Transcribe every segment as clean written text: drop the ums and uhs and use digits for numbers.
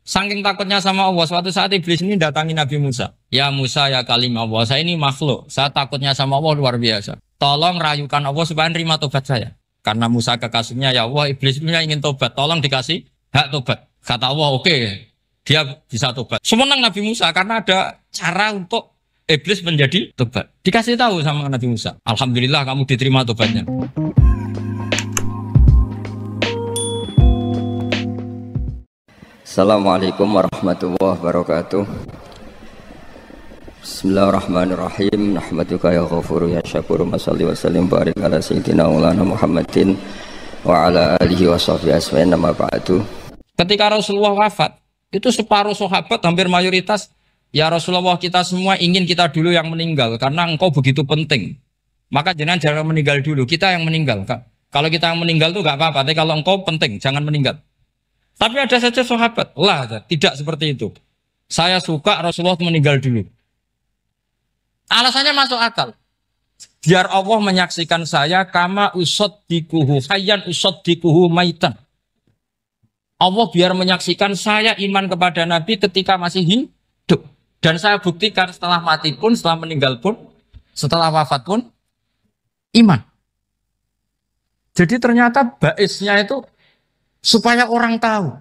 Saking takutnya sama Allah, suatu saat iblis ini datangi Nabi Musa. Ya Musa, ya kalim Allah, saya ini makhluk. Saya takutnya sama Allah luar biasa. Tolong rayukan Allah supaya nerima tobat saya. Karena Musa kekasihnya, ya Allah, iblis punya ingin tobat. Tolong dikasih hak tobat. Kata Allah, oke, dia bisa tobat. Semenang Nabi Musa karena ada cara untuk iblis menjadi tobat. Dikasih tahu sama Nabi Musa. Alhamdulillah kamu diterima tobatnya. Assalamualaikum warahmatullahi wabarakatuh. Bismillahirrahmanirrahim. Nahmaduka ya ghafuru ya syakuru. Masalli wa sallim barik ala sayyidina maulana Muhammadin wa ala alihi wa sahbihi asma'in nama ba'du. Ketika Rasulullah wafat, itu separuh sahabat hampir mayoritas, ya Rasulullah, kita semua ingin kita dulu yang meninggal karena engkau begitu penting. Maka jangan meninggal dulu, kita yang meninggal. Kalau kita yang meninggal itu gak apa-apa, tapi kalau engkau penting, jangan meninggal. Tapi ada saja sahabat, tidak seperti itu. Saya suka Rasulullah meninggal dulu. Alasannya masuk akal. Biar Allah menyaksikan saya kama usaddikuhu hayyan usaddikuhu maitan. Allah biar menyaksikan saya iman kepada Nabi ketika masih hidup. Dan saya buktikan setelah mati pun, setelah meninggal pun, setelah wafat pun, iman. Jadi ternyata baisnya itu supaya orang tahu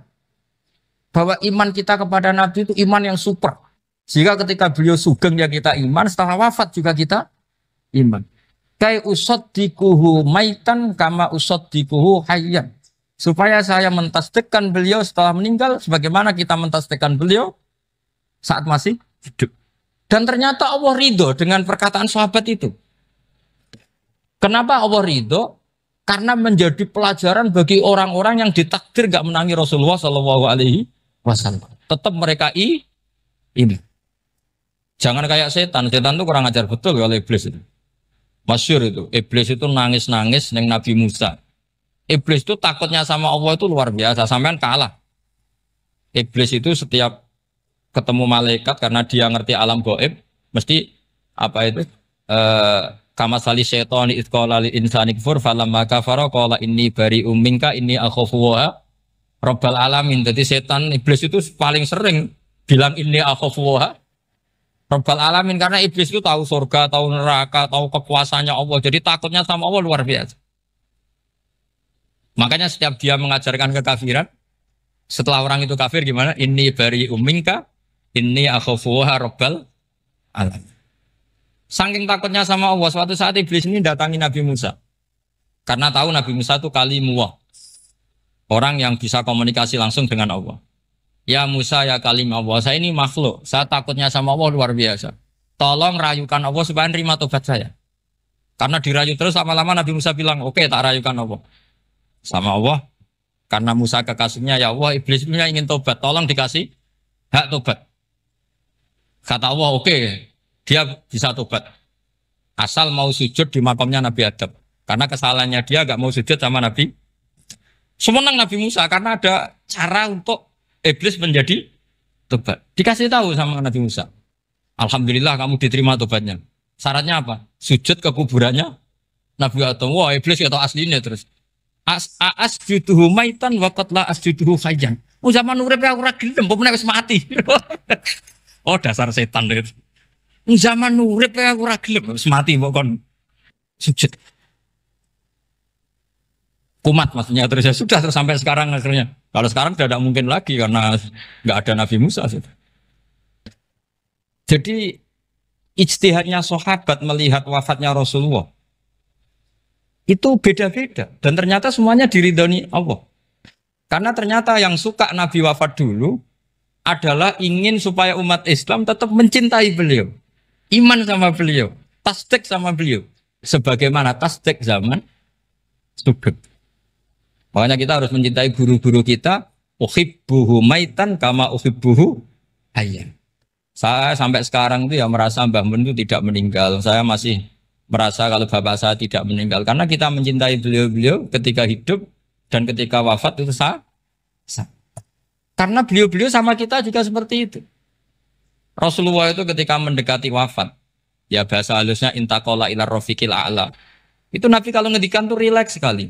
bahwa iman kita kepada Nabi itu iman yang super. Jika ketika beliau sugeng ya kita iman, setelah wafat juga kita iman. Kai usaddikuhu maitan kama usaddikuhu hayyan. Supaya saya mentasdikkan beliau setelah meninggal sebagaimana kita mentasdikkan beliau saat masih hidup. Dan ternyata Allah ridho dengan perkataan sahabat itu. Kenapa Allah ridho? Karena menjadi pelajaran bagi orang-orang yang ditakdir gak menangi Rasulullah SAW. Tetap mereka ini. Jangan kayak setan. Setan itu kurang ajar betul oleh iblis itu. Masyhur itu. Iblis itu nangis-nangis neng Nabi Musa. Iblis itu takutnya sama Allah itu luar biasa. Sampean kalah. Iblis itu setiap ketemu malaikat karena dia ngerti alam gaib, mesti apa itu? Kama sali syaitani idh qala lil insani kfur falamma kafara qala inni bari'um minka inni akhafu wa rabbal alamin. Jadi setan iblis itu paling sering bilang inni akhafu wa rabbal alamin karena iblis itu tahu surga, tahu neraka, tahu kekuasaannya Allah. Jadi takutnya sama Allah luar biasa. Makanya setiap dia mengajarkan kekafiran, setelah orang itu kafir gimana? Inni bari'um minka inni akhafu wa rabbal alamin. Saking takutnya sama Allah, suatu saat iblis ini datangi Nabi Musa. Karena tahu Nabi Musa itu kalimullah. Orang yang bisa komunikasi langsung dengan Allah. Ya Musa, ya kalim Allah, saya ini makhluk. Saya takutnya sama Allah luar biasa. Tolong rayukan Allah supaya nerima tobat saya. Karena dirayu terus lama-lama Nabi Musa bilang, oke, tak rayukan Allah. Sama Allah. Karena Musa kekasihnya, ya Allah, iblis punya ingin tobat. Tolong dikasih hak tobat. Kata Allah, oke. Dia bisa tobat asal mau sujud di makamnya Nabi Adam, karena kesalahannya dia gak mau sujud sama Nabi. Semenang Nabi Musa karena ada cara untuk iblis menjadi tobat. Dikasih tahu sama Nabi Musa, Alhamdulillah kamu diterima tobatnya. Syaratnya apa? Sujud ke kuburannya Nabi Adam. Wah, iblis ya tahu aslinya terus. Asjuduhu maitan wa qatla asjuduhu hayyan. Zaman urip aku ora gelem, mbok nek wis mati. Oh, dasar setan itu. Zaman urip ya aku ora gelem wis mati mbok kon sujud. Kumat maksudnya terus ya sudah terus sampai sekarang akhirnya. Kalau sekarang sudah tidak mungkin lagi karena nggak ada Nabi Musa. Jadi ijtihadnya sahabat melihat wafatnya Rasulullah itu beda-beda dan ternyata semuanya diridhoni Allah. Karena ternyata yang suka Nabi wafat dulu adalah ingin supaya umat Islam tetap mencintai beliau. Iman sama beliau, tasdik sama beliau, sebagaimana tasdik zaman sugeng. Makanya kita harus mencintai guru-guru kita. Uhibbuhu maitan kama uhibbuhu hayyan. Saya sampai sekarang itu ya merasa Mbah Mun itu tidak meninggal. Saya masih merasa kalau bapak saya tidak meninggal karena kita mencintai beliau-beliau ketika hidup dan ketika wafat itu sah. Karena beliau-beliau sama kita juga seperti itu. Rasulullah itu ketika mendekati wafat, ya bahasa halusnya intaqala ila rafiqil a'la. Itu Nabi kalau ngedikan tuh rileks sekali.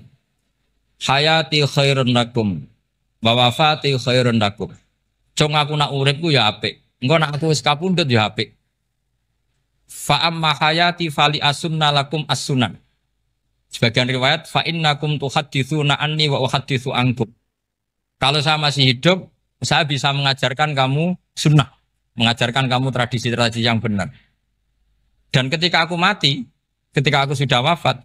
Hayati khairun lakum wa wafati khairun lakum. Cung aku nak urip ku ya apik. Engko nak aku wis kapundhut ya apik. Fa amma hayati fali asunna lakum as-sunan. Sebagian riwayat fa innakum tuhadditsuna anni wa uhadditsu ankum. Kalau saya masih hidup, saya bisa mengajarkan kamu sunnah, mengajarkan kamu tradisi-tradisi yang benar. Dan ketika aku mati, ketika aku sudah wafat,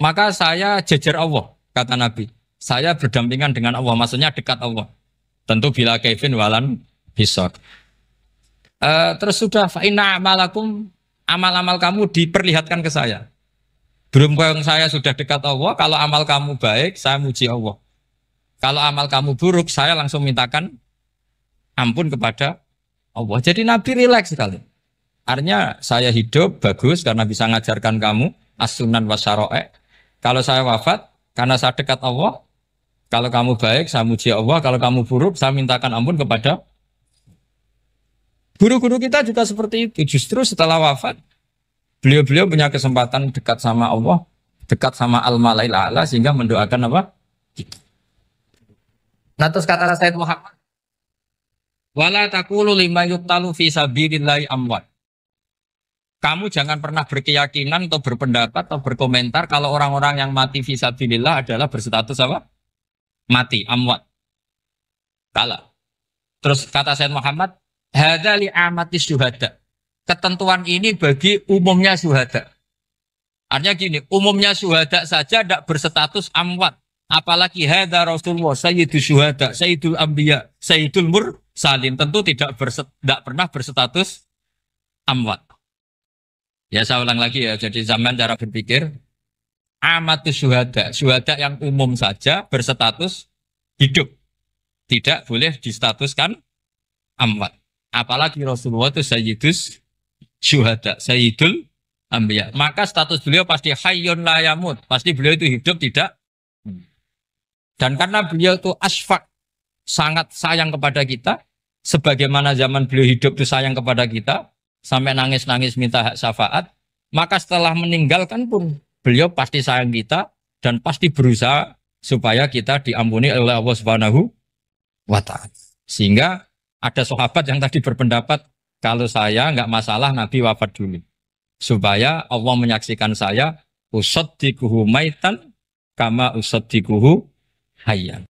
maka saya jejer Allah, kata Nabi. Saya berdampingan dengan Allah, maksudnya dekat Allah. Tentu bila kaifin walan hisab. Terus sudah fa inna amalakum, amal-amal kamu diperlihatkan ke saya. Berhubung saya sudah dekat Allah, kalau amal kamu baik, saya muji Allah. Kalau amal kamu buruk, saya langsung mintakan ampun kepada Allah. Jadi Nabi rileks sekali. Artinya saya hidup bagus karena bisa mengajarkan kamu as-sunan wa syara'i'. Kalau saya wafat karena saya dekat Allah. Kalau kamu baik, saya muji Allah. Kalau kamu buruk, saya mintakan ampun kepada. Guru-guru kita juga seperti itu. Justru setelah wafat, beliau-beliau punya kesempatan dekat sama Allah, dekat sama al-malail a'la, sehingga mendoakan apa? Nah terus kata Sayyid Muhammad, wala taqulu lima yuqtalu fi sabilillahi amwat. Kamu jangan pernah berkeyakinan atau berpendapat atau berkomentar kalau orang-orang yang mati fi sabilillah adalah berstatus apa? Mati, amwat. Kalah. Terus kata Sayyid Muhammad, hadza li amatis syuhada. Ketentuan ini bagi umumnya syuhada. Artinya gini, umumnya syuhada saja tidak berstatus amwat. Apalagi hadza Rasulullah sayyidul syuhada, sayyidul anbiya, sayyidul mursalin, tentu tidak pernah berstatus amwat. Ya saya ulang lagi ya, jadi zaman cara berpikir amatus syuhada, syuhada yang umum saja berstatus hidup, tidak boleh distatuskan amwat. Apalagi Rasulullah itu sayyidus syuhada, sayyidul anbiya, maka status beliau pasti hayyun la yamut, pasti beliau itu hidup tidak. Dan karena beliau itu asfaq, sangat sayang kepada kita, sebagaimana zaman beliau hidup itu sayang kepada kita, sampai nangis-nangis minta hak syafaat, maka setelah meninggalkan pun beliau pasti sayang kita dan pasti berusaha supaya kita diampuni oleh Allah Subhanahu wa ta'ala. Sehingga ada sahabat yang tadi berpendapat, kalau saya nggak masalah Nabi wafat dulu, supaya Allah menyaksikan saya usaddiquhu maitan kama usaddiquhu hayyan.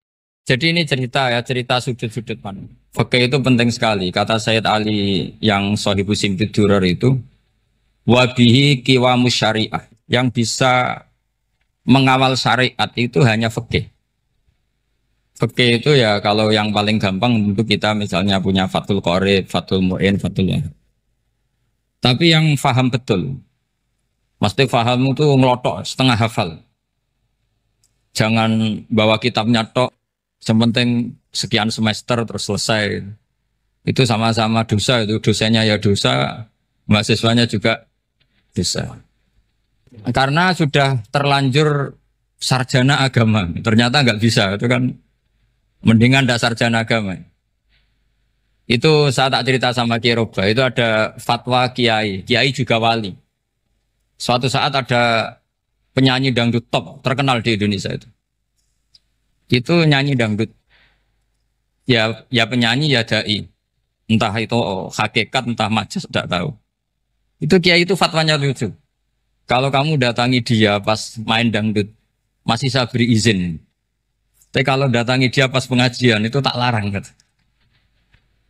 Jadi ini cerita ya, cerita sudut-sudut pandang. Fikih itu penting sekali. Kata Sayyid Ali yang Shahibus Simtud Durar itu, wabihi qiwamus syariah. Yang bisa mengawal syariat itu hanya fikih. Fikih itu ya kalau yang paling gampang untuk kita misalnya punya Fathul Qorib, Fathul Mu'in, Fathul Wahab. Tapi yang faham betul, mesti faham itu ngelotok setengah hafal. Jangan bawa kitabnya tok, sementing sekian semester terus selesai. Itu sama-sama dosa, itu dosanya ya dosa, mahasiswanya juga dosa. Karena sudah terlanjur sarjana agama, ternyata nggak bisa, itu kan mendingan ndak sarjana agama. Itu saya tak cerita sama Kiai Roba, itu ada fatwa kiai, kiai juga wali. Suatu saat ada penyanyi dangdut top terkenal di Indonesia itu nyanyi dangdut ya penyanyi ya dai, entah itu hakikat entah majas tidak tahu. Itu kiai itu fatwanya lucu, kalau kamu datangi dia pas main dangdut masih saya beri izin, tapi kalau datangi dia pas pengajian itu tak larang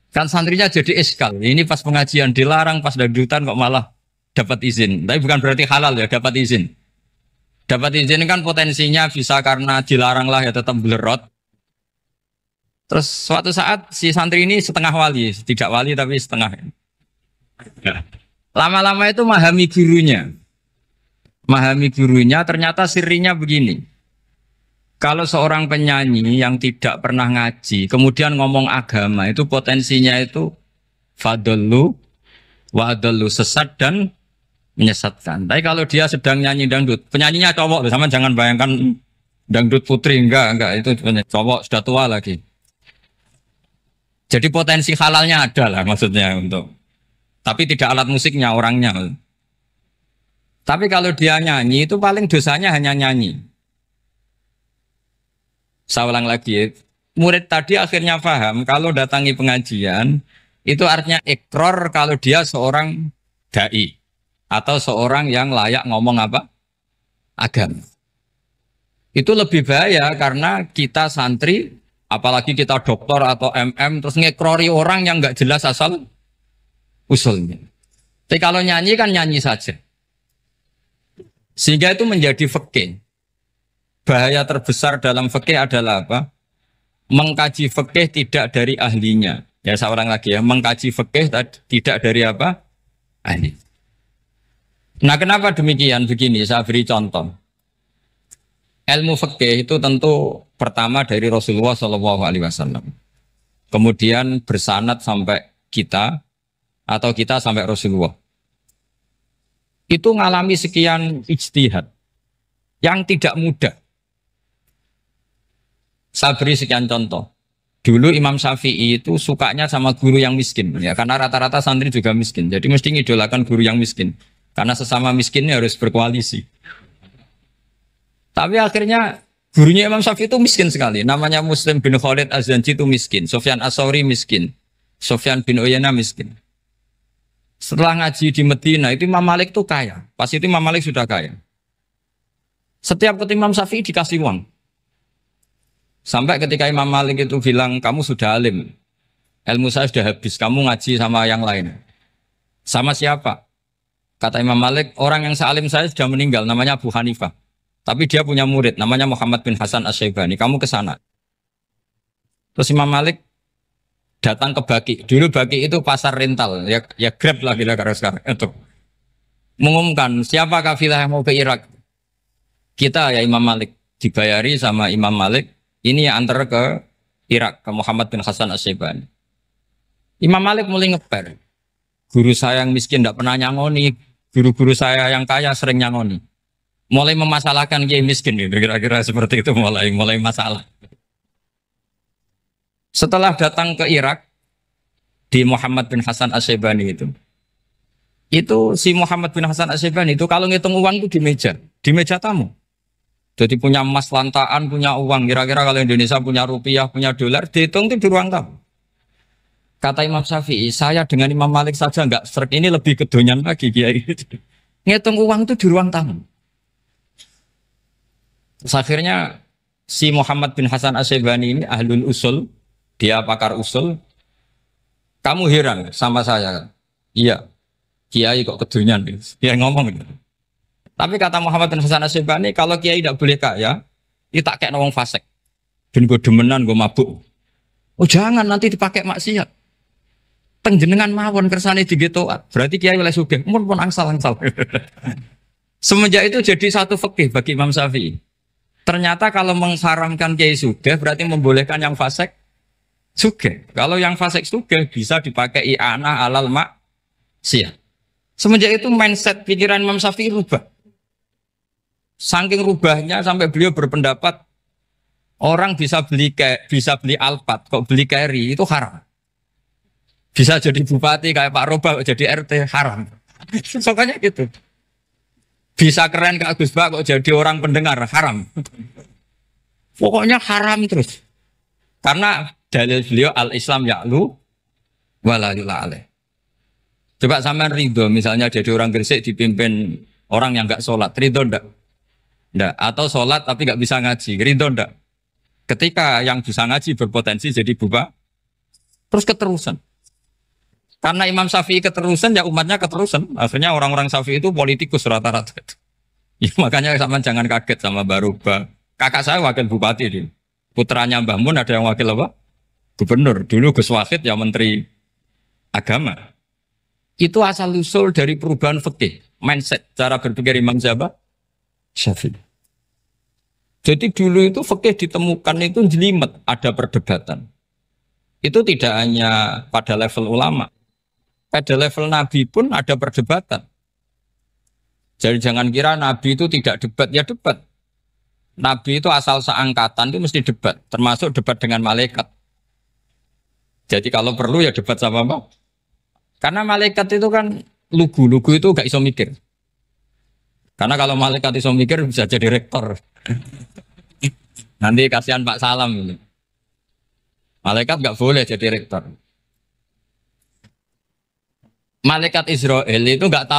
kan santrinya jadi eskal, ini pas pengajian dilarang, pas dangdutan kok malah dapat izin. Tapi bukan berarti halal ya, dapat izin. Dapat izin kan potensinya bisa karena dilarang lah ya tetap belerot. Terus suatu saat si santri ini setengah wali, tidak wali tapi setengah. Ya. Lama-lama itu memahami gurunya. Memahami gurunya ternyata sirinya begini. Kalau seorang penyanyi yang tidak pernah ngaji, kemudian ngomong agama, itu potensinya itu fadallu wa adallu, sesat dan menyesatkan. Tapi kalau dia sedang nyanyi dangdut, penyanyinya cowok, sama jangan bayangkan dangdut putri, enggak itu cowok sudah tua lagi. Jadi potensi halalnya ada lah maksudnya untuk, tapi tidak alat musiknya orangnya. Tapi kalau dia nyanyi itu paling dosanya hanya nyanyi. Saya ulang lagi ya. murid tadi akhirnya paham kalau datangi pengajian itu artinya ikrar kalau dia seorang dai atau seorang yang layak ngomong apa? Agama. Itu lebih bahaya karena kita santri, apalagi kita doktor atau MM, terus ngekrori orang yang nggak jelas asal usulnya. Tapi kalau nyanyi kan nyanyi saja. Sehingga itu menjadi fikih. Bahaya terbesar dalam fikih adalah apa? Mengkaji fikih tidak dari ahlinya. Ya seorang lagi ya, mengkaji fikih tidak dari apa? Ahli. Nah kenapa demikian? Begini, saya beri contoh. Ilmu fikih itu tentu pertama dari Rasulullah SAW. Kemudian bersanad sampai kita atau kita sampai Rasulullah. Itu ngalami sekian ijtihad yang tidak mudah. Saya beri sekian contoh. Dulu Imam Syafi'i itu sukanya sama guru yang miskin, ya karena rata-rata santri juga miskin. Jadi mesti ngidolakan guru yang miskin, karena sesama miskinnya harus berkoalisi. Tapi akhirnya gurunya Imam Syafi'i itu miskin sekali. Namanya Muslim bin Khalid Az-Zanji itu miskin. Sufyan As-Tsauri miskin. Sufyan bin Uyainah miskin. Setelah ngaji di Medina itu Imam Malik itu kaya. Pas itu Imam Malik sudah kaya. Setiap ketemu Imam Syafi'i dikasih uang. Sampai ketika Imam Malik itu bilang, kamu sudah alim. Ilmu saya sudah habis. Kamu ngaji sama yang lain. Sama siapa? Kata Imam Malik, orang yang sealim saya sudah meninggal. Namanya Abu Hanifah. Tapi dia punya murid, namanya Muhammad bin Hasan Asy-Syaibani. Kamu ke sana. Terus Imam Malik datang ke Baqi. Dulu Baqi itu pasar rental, ya Grab lah kira-kira sekarang. Untuk mengumumkan siapa kafilah yang mau ke Irak. Kita ya Imam Malik dibayari sama Imam Malik. Ini yang antar ke Irak, ke Muhammad bin Hasan Asy-Syaibani. Imam Malik mulai ngeper. Guru saya yang miskin tidak pernah nyangoni. Guru-guru saya yang kaya sering nyangoni. Mulai memasalahkan kiai miskin gitu, kira-kira seperti itu mulai masalah. Setelah datang ke Irak di Muhammad bin Hasan Asy-Syaibani itu si Muhammad bin Hasan Asy-Syaibani itu kalau ngitung uang itu di meja tamu. Jadi punya emas lantaan, punya uang. Kira-kira kalau Indonesia punya rupiah, punya dolar, dihitung itu di ruang tamu. Kata Imam Syafi'i, saya dengan Imam Malik saja nggak seret, ini lebih kedonyan lagi kiai. Ngitung uang itu di ruang tamu. Terus akhirnya si Muhammad bin Hasan Asy-Syaibani ini ahlul usul, dia pakar usul. Kamu heran sama saya? Iya, kiai kok kedonyan. Dia ngomong gitu. Tapi kata Muhammad bin Hasan Asy-Syaibani, kalau kiai tidak boleh kaya, itu tak kayak wong fasik. Ben gue demenan, gue mabuk. Oh jangan, nanti dipakai maksiat. Penjenengan mawon kersane digetoat. Berarti kiai oleh sugih. Mun angsal-angsal. Semenjak itu jadi satu fikih bagi Imam Syafi'i. Ternyata kalau mengharamkan kiai sugih berarti membolehkan yang fasik sugih. Kalau yang fasik sugih bisa dipakai i'anah alal maksiyah. Semenjak itu mindset pikiran Imam Syafi'i rubah. Saking rubahnya sampai beliau berpendapat orang bisa beli Alphard, kok beli carry itu haram. Bisa jadi bupati kayak Pak Roba, jadi RT haram. Sokanya gitu. Bisa keren Kak Gus Bak kok jadi orang pendengar haram. Pokoknya haram terus. Karena dalil beliau al-Islam ya'lu wala yula alaih. Coba sampean ridho misalnya jadi orang Gresik dipimpin orang yang enggak sholat, ridho ndak? Ndak. Atau sholat tapi enggak bisa ngaji, ridho ndak? Ketika yang bisa ngaji berpotensi jadi buba, terus keterusan. Karena Imam Syafi'i keterusan, ya umatnya keterusan. Akhirnya orang-orang Syafi'i itu politikus rata-rata. Ya, makanya sama jangan kaget sama Baruba. Kakak saya wakil bupati dia. Putranya Mbah Mun ada yang wakil apa? Gubernur. Dulu Gus Wahid ya menteri agama. Itu asal usul dari perubahan fikih, mindset, cara berpikir Imam Syafi'i. Jadi dulu itu fikih ditemukan itu jelimet, ada perdebatan. Itu tidak hanya pada level ulama. Pada level Nabi pun ada perdebatan. Jadi jangan kira Nabi itu tidak debat, ya debat. Nabi itu asal seangkatan itu mesti debat, termasuk debat dengan malaikat. Jadi kalau perlu ya debat sama apa? Karena malaikat itu kan lugu itu gak iso mikir. Karena kalau malaikat iso mikir bisa jadi rektor. Nanti kasihan Pak Salam ini. Malaikat nggak boleh jadi rektor. Malaikat Israel itu nggak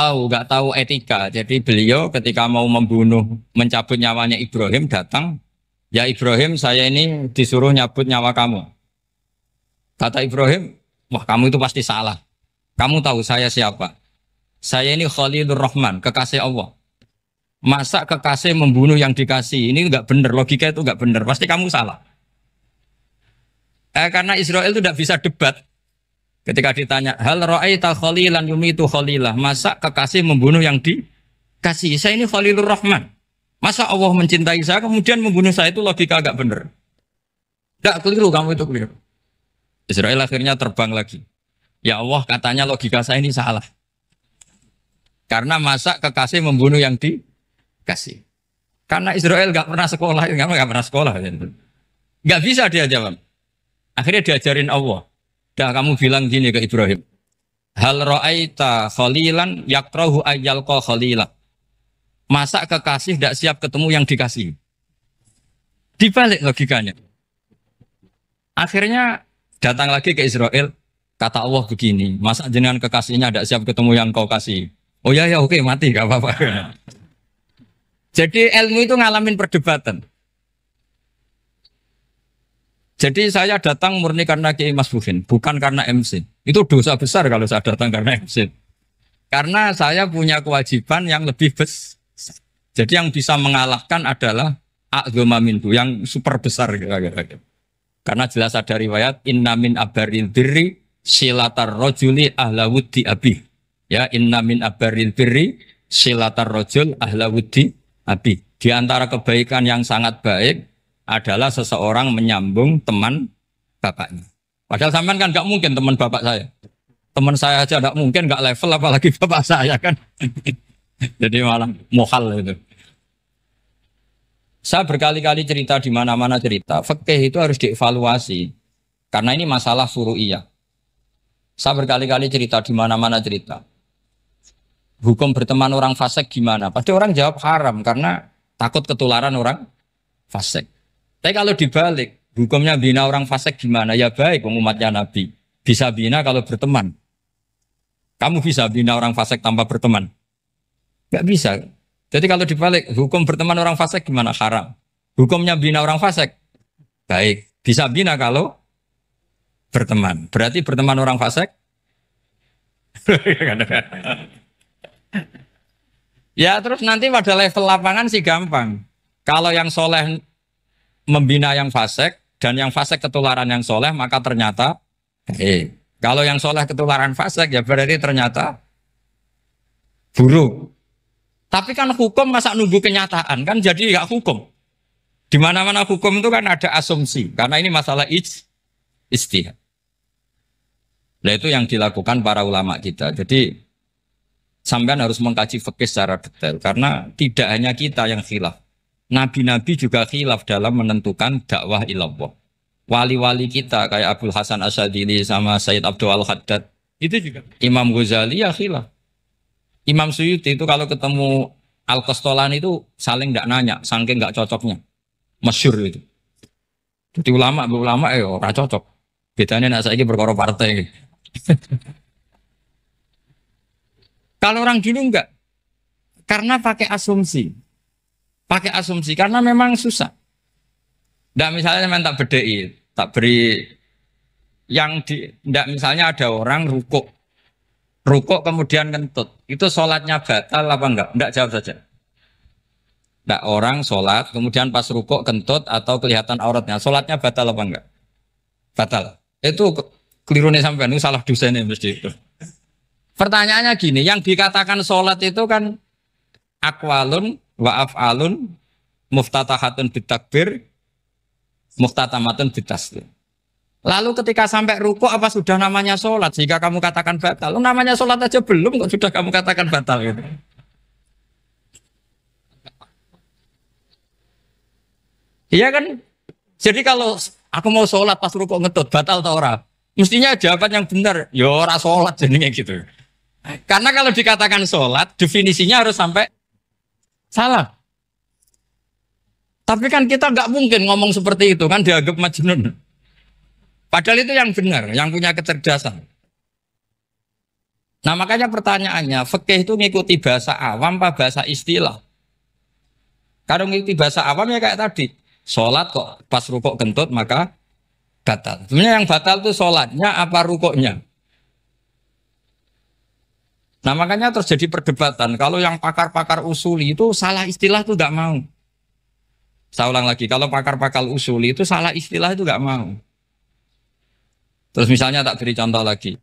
tahu etika. Jadi beliau ketika mau membunuh, mencabut nyawanya Ibrahim datang, ya Ibrahim saya ini disuruh nyabut nyawa kamu. Kata Ibrahim, wah kamu itu pasti salah. Kamu tahu saya siapa? Saya ini Khalilur Rahman, kekasih Allah. Masa kekasih membunuh yang dikasih? Ini nggak benar, logika itu nggak benar. Pasti kamu salah. Karena Israel itu tidak bisa debat. Ketika ditanya, hal ra'aita khalilan yumitu khalilah, masa kekasih membunuh yang dikasih? Saya ini Khalilur Rahman. Masa Allah mencintai saya kemudian membunuh saya, itu logika agak benar. Tidak keliru, kamu itu keliru. Israel akhirnya terbang lagi. Ya Allah, katanya logika saya ini salah. Karena masa kekasih membunuh yang dikasih. Karena Israel nggak pernah sekolah, nggak pernah sekolah. Nggak bisa dia jawab. Akhirnya diajarin Allah. Dah kamu bilang gini ke Ibrahim. Hal ra'aita khalilan yakrahu ayyalqa khalilah. Masa kekasih tidak siap ketemu yang dikasih. Dibalik logikanya. Akhirnya datang lagi ke Israel. Kata Allah begini. Masa jenengan kekasihnya tidak siap ketemu yang kau kasih. Oh ya oke mati gak apa-apa. Jadi ilmu itu ngalamin perdebatan. Jadi saya datang murni karena Kiai Mas Buhin, bukan karena MC. Itu dosa besar kalau saya datang karena MC. Karena saya punya kewajiban yang lebih besar. Jadi yang bisa mengalahkan adalah a'dzama minhu, yang super besar kira-kira. Karena jelas ada riwayat inna min abaril birri silatar rajuli ahla wuddi abi. Ya, inna min abaril birri silatar rajul ahla wuddi abi. Di antara kebaikan yang sangat baik adalah seseorang menyambung teman bapaknya. Padahal sampean kan nggak mungkin teman bapak saya. Teman saya aja nggak mungkin, nggak level apalagi bapak saya kan. Jadi malah mohal itu. Saya berkali-kali cerita di mana-mana cerita. Fikih itu harus dievaluasi. Karena ini masalah furu'iyah. Saya berkali-kali cerita di mana-mana cerita. Hukum berteman orang fasik gimana? Pasti orang jawab haram karena takut ketularan orang fasik. Tapi kalau dibalik, hukumnya bina orang fasik gimana? Ya baik, umatnya Nabi. Bisa bina kalau berteman. Kamu bisa bina orang fasik tanpa berteman? Gak bisa. Jadi kalau dibalik, hukum berteman orang fasik gimana? Haram. Hukumnya bina orang fasik? Baik. Bisa bina kalau berteman. Berarti berteman orang fasik? Ya terus nanti pada level lapangan sih gampang. Kalau yang soleh membina yang fasik dan yang fasik ketularan yang soleh, maka ternyata kalau yang soleh ketularan fasik ya berarti ternyata buruk. Tapi kan hukum masa nunggu kenyataan kan, jadi nggak hukum. Di mana-mana hukum itu kan ada asumsi karena ini masalah ijtihad. Nah itu yang dilakukan para ulama kita. Jadi sampean harus mengkaji fikih secara detail karena tidak hanya kita yang khilaf. Nabi-nabi juga khilaf dalam menentukan dakwah ilallah. Wali-wali kita kayak Abdul Hasan Asyadili sama Sayyid Abdul Al-Haddad itu juga. Imam Ghazali ya khilaf. Imam Suyuti itu kalau ketemu Al-Qastolani itu saling tidak nanya, saking nggak cocoknya. Masyhur itu. Jadi ulama ora cocok. Bedanya nak saiki perkara partai. Kalau orang dulu enggak. Karena pakai asumsi. Pakai asumsi karena memang susah. Nggak misalnya memang tak bedai, tak beri yang nggak misalnya ada orang rukuk kemudian kentut, itu sholatnya batal apa enggak? Enggak, jawab saja. Enggak, orang sholat kemudian pas rukuk kentut atau kelihatan auratnya, sholatnya batal apa enggak? Batal. Itu keliru nih sampean, itu salah dosennya mesti itu. Pertanyaannya gini, yang dikatakan sholat itu kan aqwalun wa af'alun muftatahatun bitakbir muftatamatun bitaslim. Lalu ketika sampai rukuk apa sudah namanya sholat jika kamu katakan batal? Namanya sholat aja belum kok sudah kamu katakan batal gitu. Iya kan? Jadi kalau aku mau sholat pas rukuk ngetut batal atau ora? Mestinya jawaban yang benar, ya ora sholat jadinya gitu. Karena kalau dikatakan sholat definisinya harus sampai salah. Tapi kan kita nggak mungkin ngomong seperti itu kan dianggap majnun. Padahal itu yang benar, yang punya kecerdasan. Nah makanya pertanyaannya, fikih itu ngikuti bahasa awam apa bahasa istilah? Kalau ngikuti bahasa awam ya kayak tadi, sholat kok pas rukuk kentut maka batal. Sebenarnya yang batal itu sholatnya apa rukuknya? Nah makanya terjadi perdebatan. Kalau yang pakar-pakar usuli itu salah istilah itu nggak mau. Saya ulang lagi, kalau pakar-pakar usuli itu salah istilah itu nggak mau. Terus misalnya tak beri contoh lagi.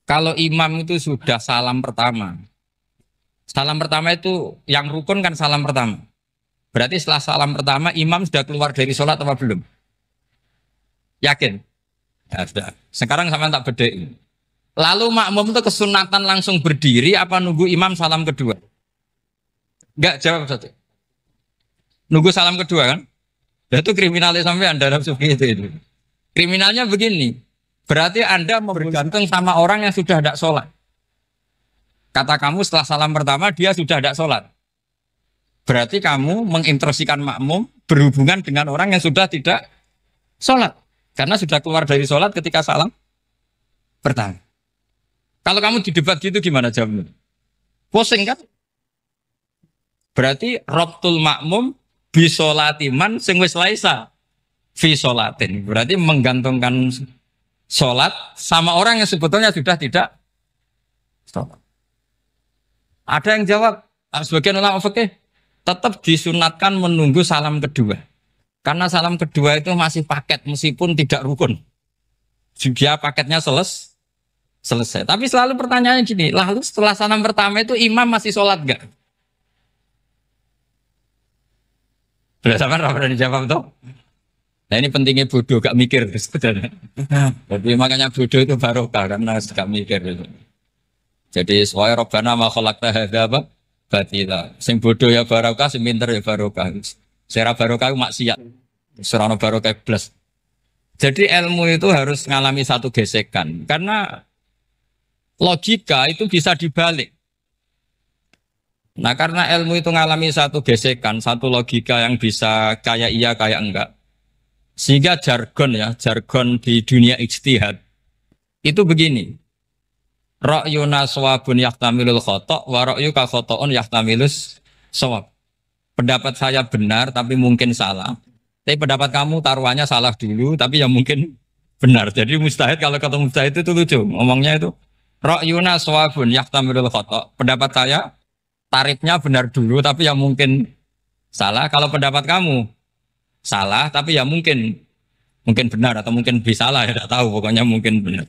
Kalau imam itu sudah salam pertama. Salam pertama itu yang rukun kan salam pertama. Berarti setelah salam pertama imam sudah keluar dari sholat apa belum? Yakin? Ya sudah. Sekarang sama tak bedain. Lalu makmum itu kesunatan langsung berdiri apa nunggu imam salam kedua? Enggak, jawab satu. Nunggu salam kedua kan? Dan itu kriminalnya sampai Anda seperti itu. Kriminalnya begini, berarti Anda bergantung sama orang yang sudah tidak sholat. Kata kamu setelah salam pertama dia sudah tidak sholat. Berarti kamu menginstruksikan makmum berhubungan dengan orang yang sudah tidak sholat. Karena sudah keluar dari sholat ketika salam pertama. Kalau kamu di debat gitu gimana jawabnya? Pusing kan? Berarti robtul makmum bisolatiman sing wis laisa fi sholatin. Berarti menggantungkan sholat sama orang yang sebetulnya sudah tidak sholat. Ada yang jawab, sebagian ulama fikih tetap disunatkan menunggu salam kedua. Karena salam kedua itu masih paket meskipun tidak rukun. Dia paketnya selesai. Tapi selalu pertanyaannya gini, lalu setelah salam pertama itu imam masih sholat gak? Sudah sama berani jawab toh? Nah ini pentingnya bodoh, gak mikir sebenarnya. Jadi makanya bodoh itu barokah karena gak mikir. Jadi soalnya Rabbana ma khalaqta hadza apa? Batila. Sing bodoh ya barokah, sing pinter ya barokah. Sera barokah maksiat. Serana barokah plus. Jadi ilmu itu harus mengalami satu gesekan karena logika itu bisa dibalik. Nah karena ilmu itu mengalami satu gesekan, satu logika yang bisa kayak iya kayak enggak. Sehingga jargon di dunia ijtihad itu begini. Ra'yuna shawabun yahtamilul khata' wa ra'yuka khata'un yahtamilus shawab. Pendapat saya benar tapi mungkin salah. Tapi pendapat kamu taruhannya salah dulu tapi yang mungkin benar. Jadi mustahid kalau kata mustahid itu lucu. Ngomongnya itu ra'yuna shawabun yahtamilul khata'. Pendapat saya tarifnya benar dulu tapi yang mungkin salah. Kalau pendapat kamu salah tapi ya mungkin benar atau mungkin bisa salah ya tidak tahu pokoknya mungkin benar.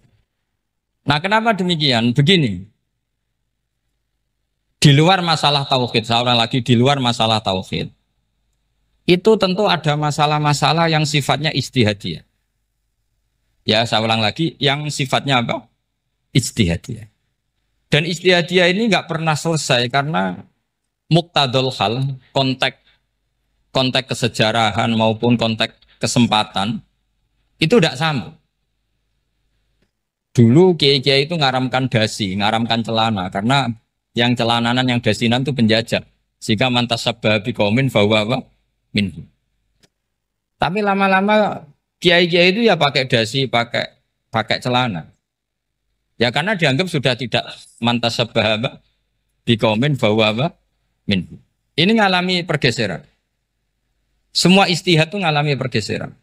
Nah kenapa demikian? Begini, di luar masalah tauhid, saya ulang lagi di luar masalah tauhid itu tentu ada masalah-masalah yang sifatnya ijtihadiyah. Ya saya ulang lagi yang sifatnya apa? Ijtihadiyah. Dan ijtihadiyah ini nggak pernah selesai karena muqtadul hal, konteks kesejarahan maupun konteks kesempatan itu tidak sama. Dulu kiai-kiai itu ngaramkan dasi, ngaramkan celana karena yang celananan yang dasinan itu penjajah. Sehingga mantas sabah biqaumin bahwa apa? Minhu. Tapi lama-lama kiai-kiai itu ya pakai dasi, pakai celana. Ya karena dianggap sudah tidak mantas sabah apa? Biqaumin bahwa apa? Minhu. Ini ngalami pergeseran. Semua istihad itu ngalami pergeseran.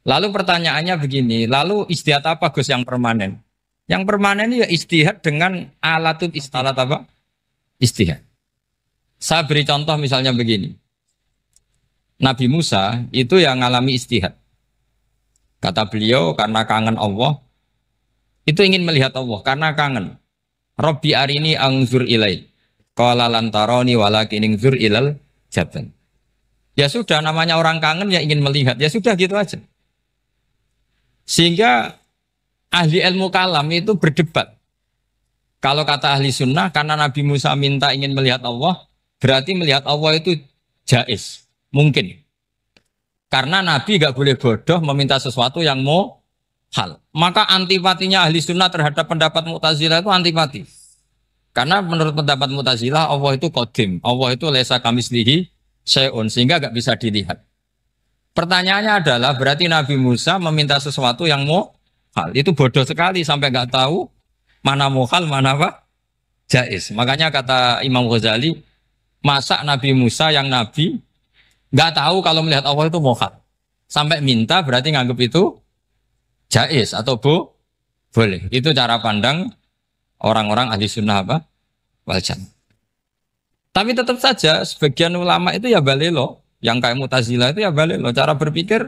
Lalu pertanyaannya begini, lalu istihad apa Gus yang permanen? Yang permanen ya istihad dengan alatut istilah apa? Istihad. Saya beri contoh misalnya begini. Nabi Musa itu yang ngalami istihad. Kata beliau karena kangen Allah, itu ingin melihat Allah karena kangen. Rabbi arini angzur ilai. Qala lan tarani walakin ingzur ilal jabal. Ya sudah namanya orang kangen ya ingin melihat. Ya sudah gitu aja. Sehingga ahli ilmu kalam itu berdebat. Kalau kata ahli sunnah, karena Nabi Musa minta ingin melihat Allah, berarti melihat Allah itu jaiz, mungkin. Karena Nabi gak boleh bodoh meminta sesuatu yang mau hal. Maka antipatinya ahli sunnah terhadap pendapat Mu'tazilah itu antipati. Karena menurut pendapat Mu'tazilah, Allah itu qadim, Allah itu laisa kamislihi syai'un, sehingga gak bisa dilihat. Pertanyaannya adalah berarti Nabi Musa meminta sesuatu yang mohal. Itu bodoh sekali sampai nggak tahu mana mohal, mana apa? Jaiz. Makanya kata Imam Ghazali, masa Nabi Musa yang Nabi nggak tahu kalau melihat Allah itu mohal. Sampai minta berarti nganggap itu jaiz atau boleh. Itu cara pandang orang-orang ahli sunnah apa? Wal jannah. Tapi tetap saja sebagian ulama itu ya balelo, yang kayak Mu'tazilah itu ya balelo. Cara berpikir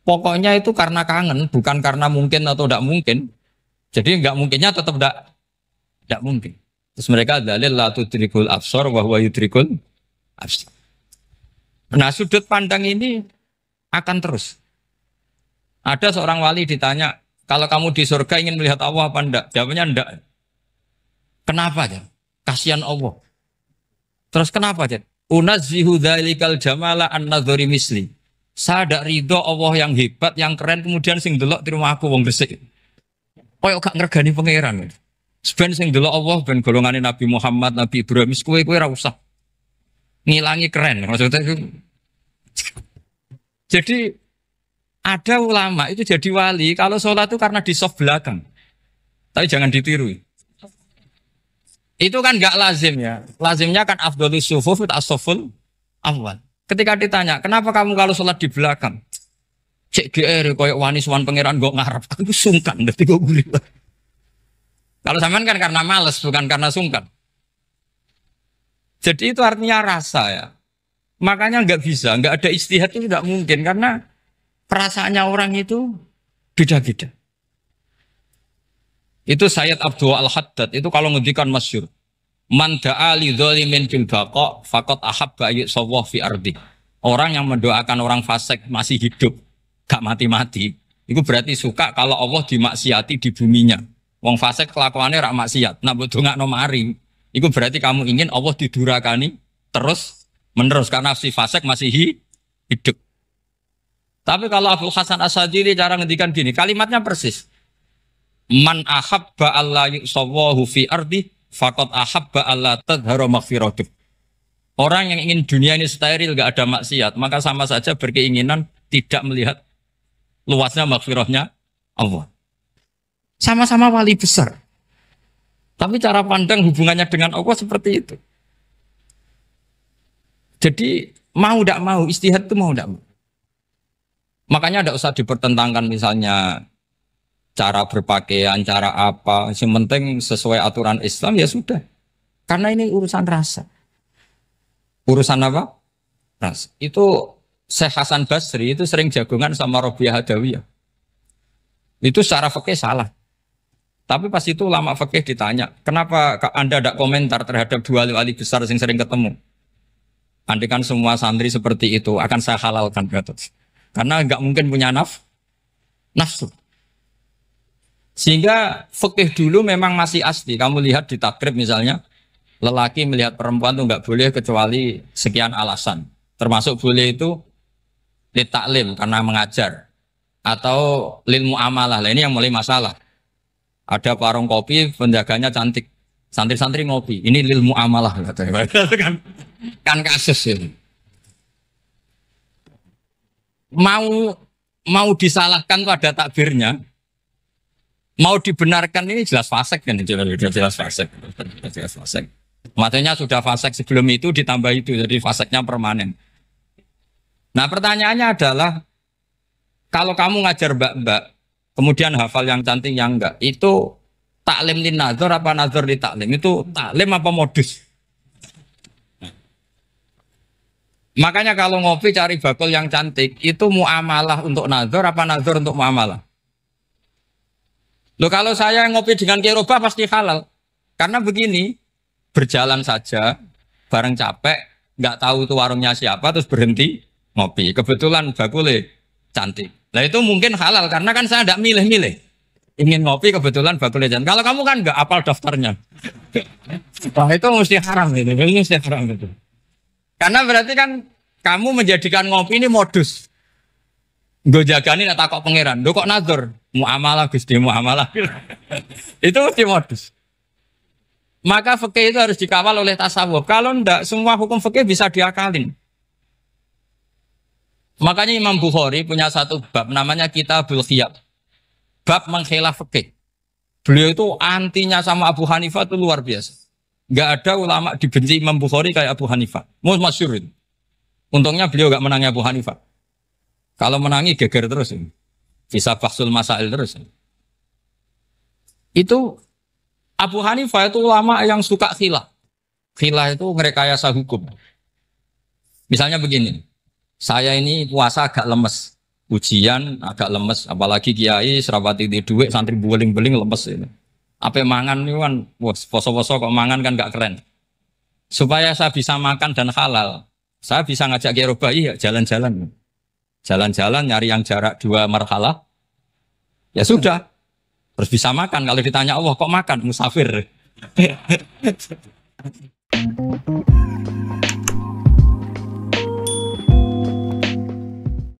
pokoknya itu karena kangen, bukan karena mungkin atau tidak mungkin. Jadi nggak mungkinnya tetap tidak mungkin. Terus mereka dalil la tudrikul absar wa huwa yudrikul absar. Nah, sudut pandang ini akan terus. Ada seorang wali ditanya, kalau kamu di surga ingin melihat Allah apa enggak? Jawabnya enggak. Kenapa ya? Kasihan Allah. Terus kenapa, Jen? Unazzihu dzalikal jamala an-nadhari misli. Saya tidak ridho Allah yang hebat, yang keren, kemudian sing delok di rumah aku wong resik. Koyok gak ngergani pangeran. Seben sing delok Allah ben golongane Nabi Muhammad, Nabi Ibrahim, kowe ora usah ngilangi keren. Maksudnya itu. Jadi ada ulama itu jadi wali kalau sholat itu karena di soft belakang. Tapi jangan ditiru. Itu kan nggak lazim ya. Lazimnya kan afdhalus sufuf as-saful awal. Ketika ditanya, kenapa kamu kalau sholat di belakang? Cek GR koyok wani suwan pangeran gak ngarep. Aku sungkan dadi kok gulit. Kalau sampean kan karena males, bukan karena sungkan. Jadi itu artinya rasa ya. Makanya nggak bisa, nggak ada istihad itu tidak mungkin karena perasaannya orang itu beda-beda. Itu Sayyid Abdul Al-Haddad itu kalau ngendikan masyhur. Man da'a li dzalimin bil baqa faqad ahabba yusawwa fi ardi. Orang yang mendoakan orang fasik masih hidup, gak mati-mati, itu berarti suka kalau Allah dimaksiati di buminya. Wong fasik kelakuannya rak maksiat. Nah mbok dongakno mari, itu berarti kamu ingin Allah didurakani terus menerus karena si fasik masih hidup. Tapi kalau Abu Hasan As-Sadili cara ngendikan gini, kalimatnya persis. Man ahabba alla yusawwahu fi ardi faqad ahabba alla tadhara maghfiratuh. Orang yang ingin dunia ini steril gak ada maksiat, maka sama saja berkeinginan tidak melihat luasnya maghfirahnya Allah. Sama-sama wali besar. Tapi cara pandang hubungannya dengan Allah seperti itu. Jadi mau tidak mau, istihad itu mau tidak mau. Makanya tidak usah dipertentangkan misalnya cara berpakaian, cara apa. Yang penting sesuai aturan Islam ya sudah. Karena ini urusan rasa. Urusan apa? Rasa. Itu Syekh Hasan Basri itu sering jagongan sama Robiah Hadawiyah. Itu secara fikih salah. Tapi pas itu ulama fikih ditanya, kenapa Anda tidak komentar terhadap dua wali besar yang sering ketemu? Andai kan semua santri seperti itu akan saya halalkan, karena nggak mungkin punya nafsu. Sehingga fikih dulu memang masih asli. Kamu lihat di takrib misalnya, lelaki melihat perempuan itu nggak boleh kecuali sekian alasan. Termasuk boleh itu litaklim karena mengajar atau lil muamalah. Lah ini yang mulai masalah. Ada warung kopi, penjaganya cantik. Santri-santri ngopi. Ini lil muamalah katanya. kan kasus ini. Mau disalahkan tuh ada takbirnya. Mau dibenarkan ini jelas fasik kan, jelas fasik. Jelas fasik. Maksudnya sudah fasik sebelum itu ditambah itu, jadi fasiknya permanen. Nah pertanyaannya adalah, kalau kamu ngajar mbak-mbak, kemudian hafal yang cantik yang enggak, itu taklim lin nazar apa nazar li taklim? Itu taklim apa modus? Makanya kalau ngopi cari bakul yang cantik, itu muamalah untuk nazar apa nazar untuk muamalah? Loh kalau saya ngopi dengan kirobah pasti halal. Karena begini, berjalan saja, bareng capek, nggak tahu itu warungnya siapa, terus berhenti ngopi. Kebetulan bakulnya cantik. Nah itu mungkin halal, karena kan saya tidak milih-milih. Ingin ngopi, kebetulan bakulnya cantik. Kalau kamu kan nggak apal daftarnya. Wah itu mesti haram itu, mesti haram itu. Karena berarti kan kamu menjadikan ngopi ini modus. Gue jagani nak takok pangeran. Lo kok nazar? Muamalah Gusti muamalah. Itu mesti modus. Maka fikih itu harus dikawal oleh tasawuf. Kalau ndak semua hukum fikih bisa diakalin. Makanya Imam Bukhari punya satu bab namanya Kitabul Khiyab. Bab mengkhilaf fikih. Beliau itu antinya sama Abu Hanifah itu luar biasa. Nggak ada ulama dibenci Imam Bukhari kayak Abu Hanifah. Masyhur itu. Untungnya beliau nggak menangi Abu Hanifah. Kalau menangi geger terus. Bisa bahsul masail terus. Itu Abu Hanifah itu ulama yang suka khilaf. Khilaf itu merekayasa hukum. Misalnya begini. Saya ini puasa agak lemes. Ujian agak lemes, apalagi kiai serapati di duit santri beling-beling lemes ini. Apa mangan ini kan, poso-poso kok mangan kan gak keren. Supaya saya bisa makan dan halal, saya bisa ngajak kiai Robai ya jalan-jalan, jalan-jalan nyari yang jarak 2 marhalah, ya sudah, terus bisa makan. Kalau ditanya Allah kok makan musafir.